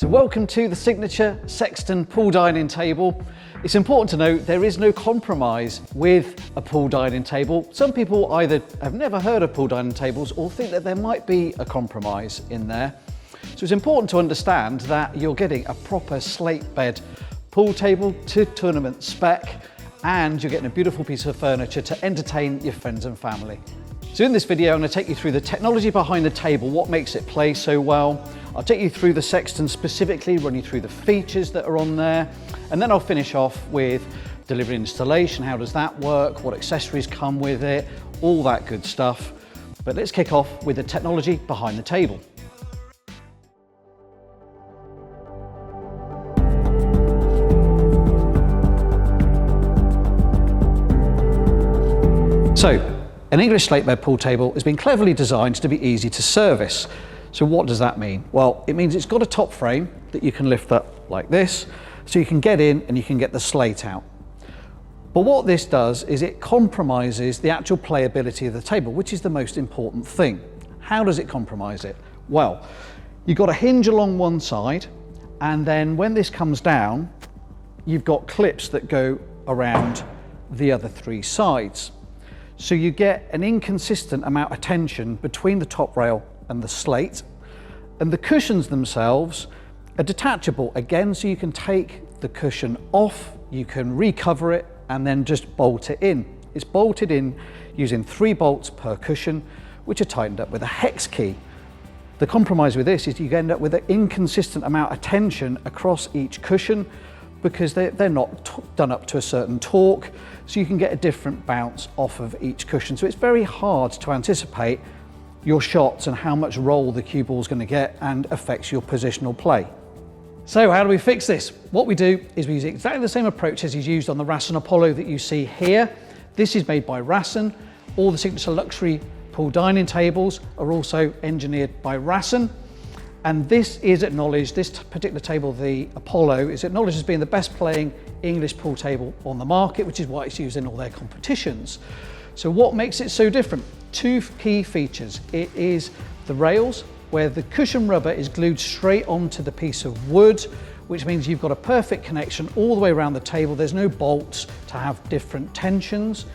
So welcome to the Signature Sexton pool dining table. It's important to note there is no compromise with a pool dining table. Some people either have never heard of pool dining tables or think that there might be a compromise in there. So it's important to understand that you're getting a proper slate bed pool table to tournament spec, and you're getting a beautiful piece of furniture to entertain your friends and family. So in this video, I'm going to take you through the technology behind the table, what makes it play so well. I'll take you through the Sexton specifically, run you through the features that are on there, and then I'll finish off with delivery installation. How does that work? What accessories come with it? All that good stuff. But let's kick off with the technology behind the table. So, an English slate bed pool table has been cleverly designed to be easy to service. So what does that mean? Well, it means it's got a top frame that you can lift up like this, so you can get in and you can get the slate out. But what this does is it compromises the actual playability of the table, which is the most important thing. How does it compromise it? Well, you've got a hinge along one side, and then when this comes down, you've got clips that go around the other three sides. So you get an inconsistent amount of tension between the top rail and the slate, and the cushions themselves are detachable again, so you can take the cushion off, you can recover it and then just bolt it in. It's bolted in using 3 bolts per cushion, which are tightened up with a hex key. The compromise with this is you end up with an inconsistent amount of tension across each cushion because they're not done up to a certain torque, so you can get a different bounce off of each cushion. So it's very hard to anticipate your shots and how much roll the cue ball is going to get, and affects your positional play. So how do we fix this? What we do is we use exactly the same approach as is used on the Rassen Apollo that you see here. This is made by Rassen. All the Signature luxury pool dining tables are also engineered by Rassen. And this is acknowledged, this particular table, the Apollo, is acknowledged as being the best playing English pool table on the market, which is why it's used in all their competitions. So what makes it so different? 2 key features. It is the rails, where the cushion rubber is glued straight onto the piece of wood, which means you've got a perfect connection all the way around the table. There's no bolts to have different tensions.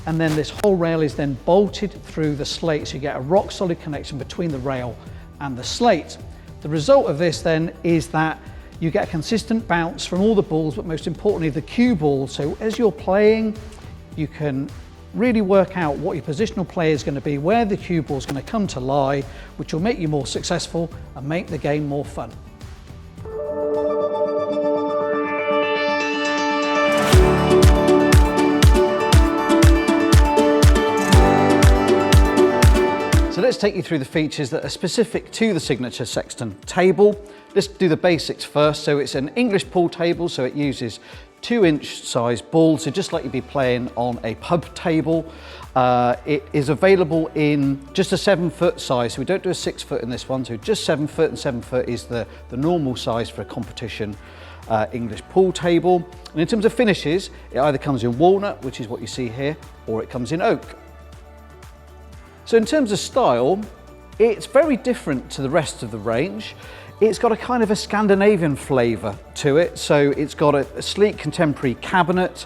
And then this whole rail is then bolted through the slate, so you get a rock solid connection between the rail and the slate. The result of this then is that you get a consistent bounce from all the balls, but most importantly the cue ball. So as you're playing, you can really work out what your positional play is going to be, where the cue ball is going to come to lie, which will make you more successful and make the game more fun. So let's take you through the features that are specific to the Signature Sexton table. Let's do the basics first. So it's an English pool table, so it uses 2-inch size balls, so just like you'd be playing on a pub table. It is available in just a 7-foot size, so we don't do a 6-foot in this one, so just 7 foot, and 7 foot is the normal size for a competition English pool table. And in terms of finishes, it either comes in walnut, which is what you see here, or it comes in oak. So in terms of style, it's very different to the rest of the range. It's got a kind of a Scandinavian flavour to it. So it's got a sleek contemporary cabinet.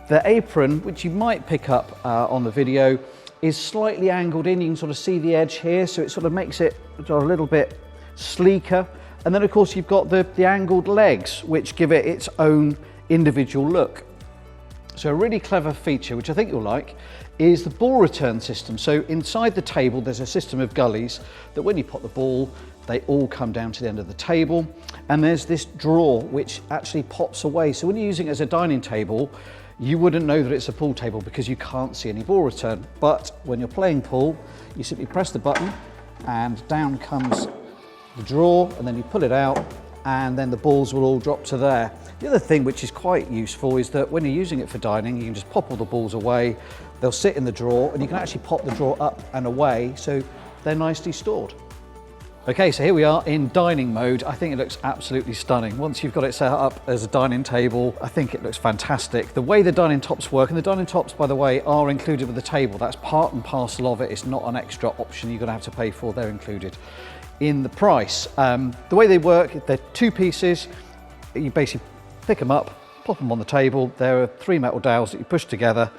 The apron, which you might pick up on the video, is slightly angled in. You can sort of see the edge here, so it sort of makes it a little bit sleeker. And then of course you've got the angled legs, which give it its own individual look. So a really clever feature, which I think you'll like, is the ball return system. So inside the table, there's a system of gullies that when you put the ball, they all come down to the end of the table. And there's this drawer which actually pops away. So when you're using it as a dining table, you wouldn't know that it's a pool table because you can't see any ball return. But when you're playing pool, you simply press the button and down comes the drawer, and then you pull it out, and then the balls will all drop to there. The other thing which is quite useful is that when you're using it for dining, you can just pop all the balls away. They'll sit in the drawer, and you can actually pop the drawer up and away, so they're nicely stored. Okay, so here we are in dining mode. I think it looks absolutely stunning. Once you've got it set up as a dining table, I think it looks fantastic. The way the dining tops work, and the dining tops, by the way, are included with the table. That's part and parcel of it. It's not an extra option you're gonna have to pay for, they're included. in the price. The way they work, they're 2 pieces. You basically pick them up, plop them on the table. There are 3 metal dowels that you push together,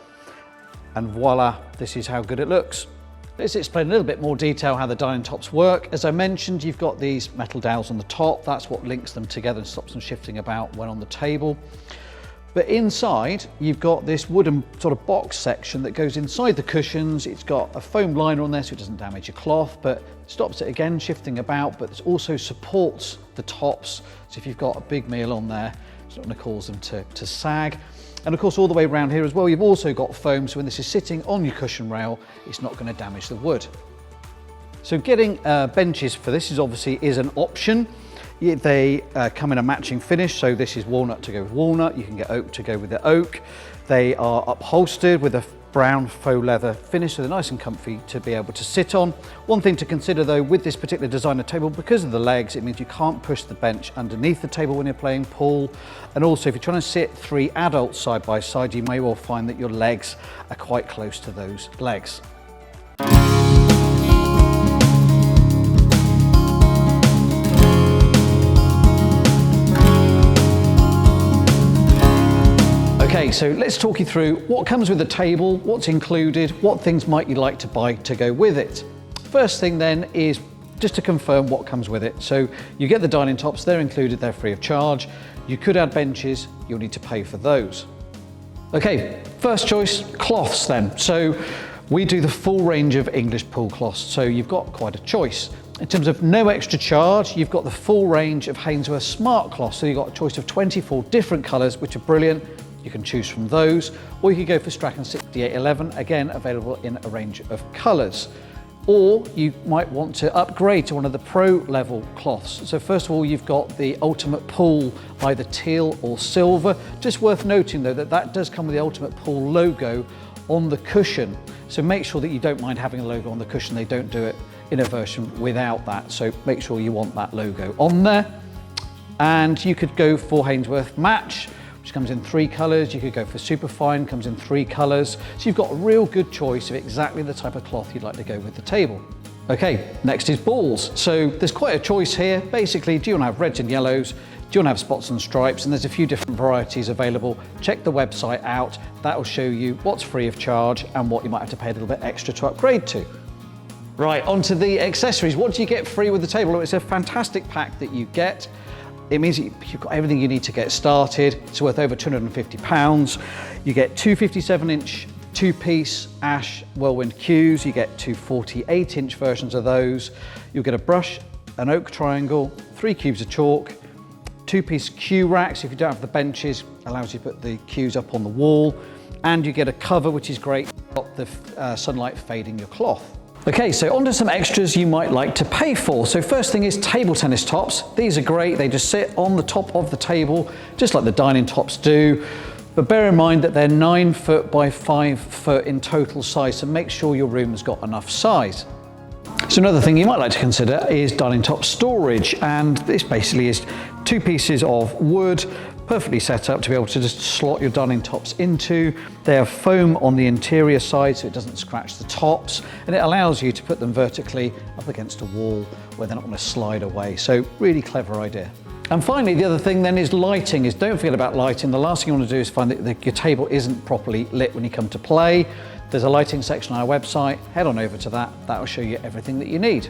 and voila, this is how good it looks. Let's explain a little bit more detail how the dining tops work. As I mentioned, you've got these metal dowels on the top. That's what links them together and stops them shifting about when on the table. But inside, you've got this wooden sort of box section that goes inside the cushions. It's got a foam liner on there so it doesn't damage your cloth, but stops it again shifting about, but it also supports the tops. So if you've got a big meal on there, it's not going to cause them to sag. And of course, all the way around here as well, you've also got foam, so when this is sitting on your cushion rail, it's not going to damage the wood. So getting benches for this is obviously an option. They come in a matching finish, so this is walnut to go with walnut. You can get oak to go with the oak. They are upholstered with a brown faux leather finish, so they're nice and comfy to be able to sit on. One thing to consider though with this particular designer table, because of the legs, it means you can't push the bench underneath the table when you're playing pool. And also if you're trying to sit 3 adults side by side, you may well find that your legs are quite close to those legs. Okay, so let's talk you through what comes with the table, what's included, what things might you like to buy to go with it. First thing then is just to confirm what comes with it. So you get the dining tops, they're included, they're free of charge. You could add benches, you'll need to pay for those. Okay, first choice, cloths then. So we do the full range of English pool cloths, so you've got quite a choice. In terms of no extra charge, you've got the full range of Hainsworth Smart Cloths, so you've got a choice of 24 different colours, which are brilliant. You can choose from those, or you could go for Strachan 6811, again available in a range of colours. Or you might want to upgrade to one of the pro level cloths. So first of all, you've got the Ultimate Pool, either teal or silver. Just worth noting though that does come with the Ultimate Pool logo on the cushion. So make sure that you don't mind having a logo on the cushion. They don't do it in a version without that. So make sure you want that logo on there. And you could go for Hainsworth Match, which comes in 3 colours. You could go for Superfine, comes in 3 colours. So you've got a real good choice of exactly the type of cloth you'd like to go with the table. Okay, next is balls. So there's quite a choice here. Basically, do you want to have reds and yellows? Do you want to have spots and stripes? And there's a few different varieties available. Check the website out. That will show you what's free of charge and what you might have to pay a little bit extra to upgrade to. Right, onto the accessories. What do you get free with the table? Well, it's a fantastic pack that you get. It means you've got everything you need to get started. It's worth over £250. You get 2 57-inch 2-piece ash whirlwind cues. You get 2 48-inch versions of those. You'll get a brush, an oak triangle, 3 cubes of chalk, 2-piece cue racks. If you don't have the benches, allows you to put the cues up on the wall. And you get a cover, which is great, to stop the sunlight fading your cloth. Okay, so onto some extras you might like to pay for. So first thing is table tennis tops. These are great. They just sit on the top of the table, just like the dining tops do. But bear in mind that they're 9 foot by 5 foot in total size, so make sure your room has got enough size. So another thing you might like to consider is dining top storage, and this basically is 2 pieces of wood, perfectly set up to be able to just slot your dining tops into. They have foam on the interior side so it doesn't scratch the tops, and it allows you to put them vertically up against a wall where they're not going to slide away. So really clever idea. And finally, the other thing then is lighting. Don't forget about lighting. The last thing you want to do is find that your table isn't properly lit when you come to play. There's a lighting section on our website. Head on over to that. That will show you everything that you need.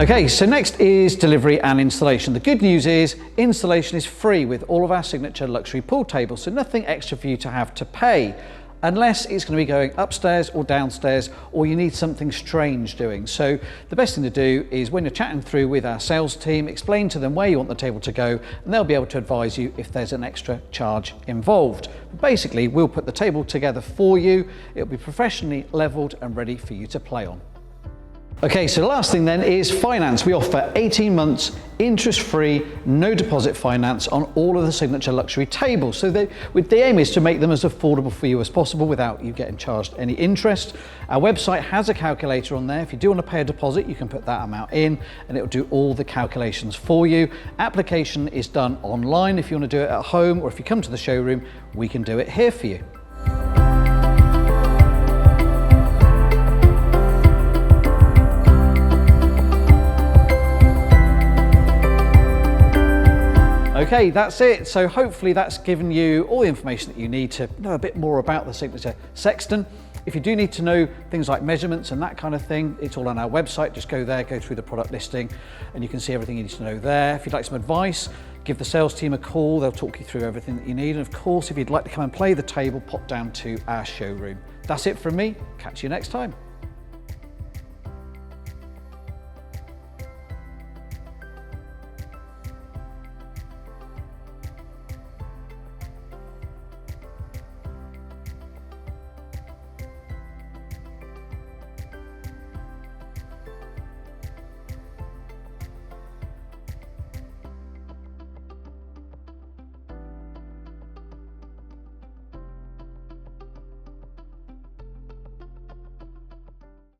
Okay, so next is delivery and installation. The good news is installation is free with all of our signature luxury pool tables, so nothing extra for you to have to pay, unless it's going to be going upstairs or downstairs, or you need something strange doing. So the best thing to do is when you're chatting through with our sales team, explain to them where you want the table to go, and they'll be able to advise you if there's an extra charge involved. But basically, we'll put the table together for you. It'll be professionally leveled and ready for you to play on. Okay, so the last thing then is finance. We offer 18 months interest-free, no deposit finance on all of the Signature luxury tables. So the aim is to make them as affordable for you as possible without you getting charged any interest. Our website has a calculator on there. If you do want to pay a deposit, you can put that amount in and it will do all the calculations for you. Application is done online if you want to do it at home, or if you come to the showroom, we can do it here for you. Okay, that's it. So hopefully that's given you all the information that you need to know a bit more about the Signature Sexton. If you do need to know things like measurements and that kind of thing, it's all on our website. Just go there, go through the product listing, and you can see everything you need to know there. If you'd like some advice, give the sales team a call. They'll talk you through everything that you need. And of course, if you'd like to come and play the table, pop down to our showroom. That's it from me. Catch you next time.